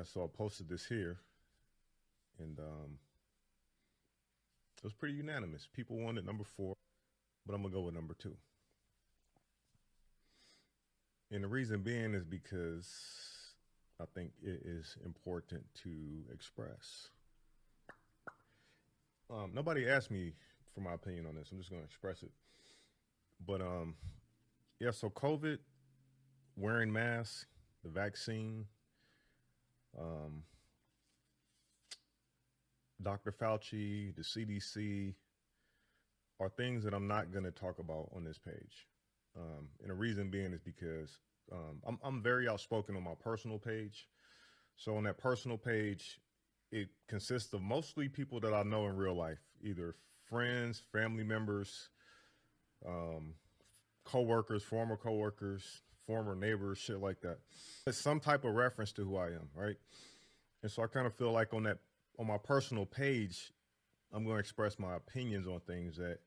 Yeah, so I posted this here, and it was pretty unanimous. People wanted number 4, but I'm gonna go with number 2. And the reason being is because I think it is important to express. Nobody asked me for my opinion on this. I'm just gonna express it. But yeah. So COVID, wearing masks, the vaccine, um, Dr. Fauci, the CDC, are things that I'm not going to talk about on this page. And the reason being is because I'm very outspoken on my personal page. So on that personal page, it consists of mostly people that I know in real life, either friends, family members, um, coworkers, former neighbors, shit like that. It's some type of reference to who I am, right? And so I kind of feel like on my personal page, I'm going to express my opinions on things that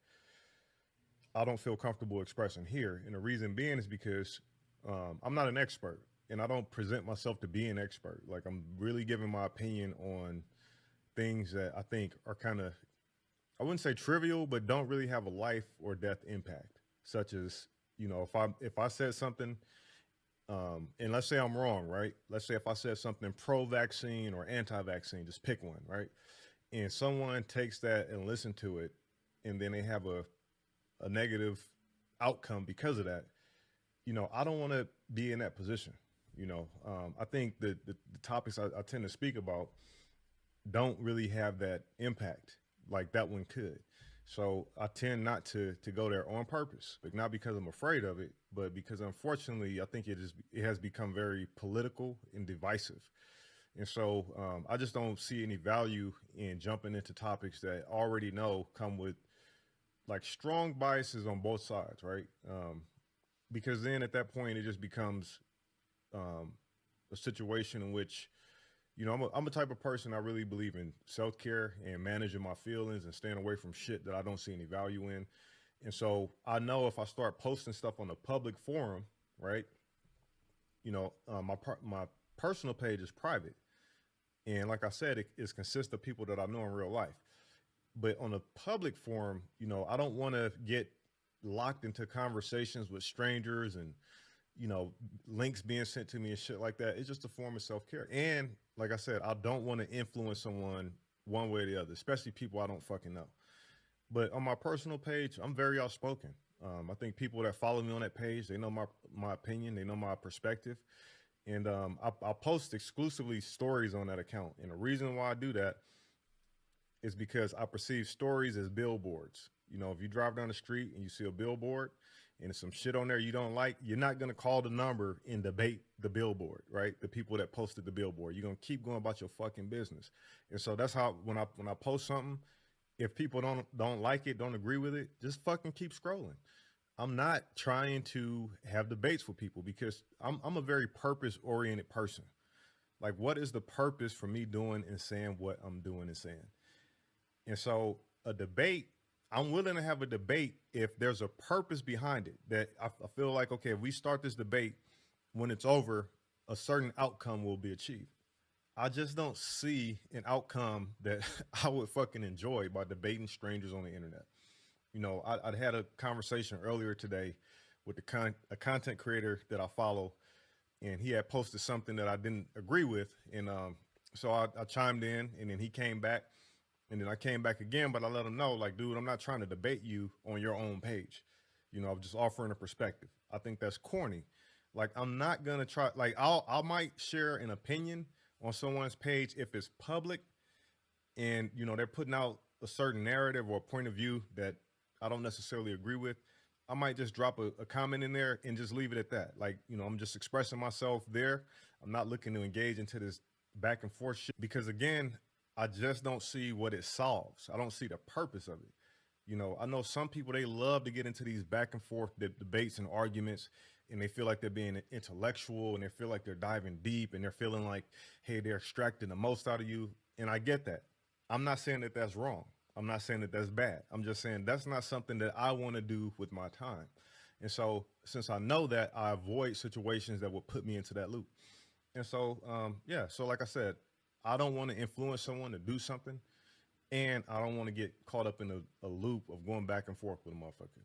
I don't feel comfortable expressing here. And the reason being is because I'm not an expert and I don't present myself to be an expert. Like, I'm really giving my opinion on things that I think are kind of, I wouldn't say trivial, but don't really have a life or death impact, such as, if I said something, and let's say I'm wrong, right? Let's say if I said something pro-vaccine or anti-vaccine, just pick one, right? And someone takes that and listen to it, and then they have a negative outcome because of that. I don't want to be in that position. I think that the topics I tend to speak about don't really have that impact like that one could. So I tend not to go there on purpose, but not because I'm afraid of it, but because unfortunately I think it has become very political and divisive. And so I just don't see any value in jumping into topics that I already know come with like strong biases on both sides, right? Because then at that point it just becomes um, a situation in which I'm a type of person. I really believe in self care and managing my feelings and staying away from shit that I don't see any value in. And so I know if I start posting stuff on a public forum, right? My personal page is private, and like I said, it consists of people that I know in real life. But on a public forum, I don't want to get locked into conversations with strangers and you know, links being sent to me and shit like that. It's just a form of self care. And like I said, I don't want to influence someone one way or the other, especially people I don't fucking know. But on my personal page, I'm very outspoken. I think people that follow me on that page, they know my opinion, they know my perspective, and I post exclusively stories on that account. And the reason why I do that is because I perceive stories as billboards. If you drive down the street and you see a billboard and there's some shit on there you don't like, you're not gonna call the number and debate the billboard, right? The people that posted the billboard. You're gonna keep going about your fucking business. And so that's how when I post something, if people don't like it, don't agree with it, just fucking keep scrolling. I'm not trying to have debates with people because I'm a very purpose oriented person. Like, what is the purpose for me doing and saying what I'm doing and saying? And so a debate, I'm willing to have a debate if there's a purpose behind it. That I feel like, okay, if we start this debate, when it's over, a certain outcome will be achieved. I just don't see an outcome that I would fucking enjoy by debating strangers on the internet. I had a conversation earlier today with a content creator that I follow, and he had posted something that I didn't agree with, and so I chimed in, and then he came back, and then I came back again, but I let him know, like, dude, I'm not trying to debate you on your own page. I'm just offering a perspective. I think that's corny. Like, I'm not gonna try. Like, I might share an opinion on someone's page if it's public, and they're putting out a certain narrative or a point of view that I don't necessarily agree with. I might just drop a comment in there and just leave it at that. Like, I'm just expressing myself there. I'm not looking to engage into this back and forth shit because, again, I just don't see what it solves. I don't see the purpose of it. I know some people, they love to get into these back and forth debates and arguments, and they feel like they're being intellectual and they feel like they're diving deep and they're feeling like, hey, they're extracting the most out of you. And I get that. I'm not saying that that's wrong. I'm not saying that that's bad. I'm just saying that's not something that I want to do with my time. And so since I know that, I avoid situations that would put me into that loop. And so, yeah. So, like I said, I don't want to influence someone to do something, and I don't want to get caught up in a loop of going back and forth with a motherfucker.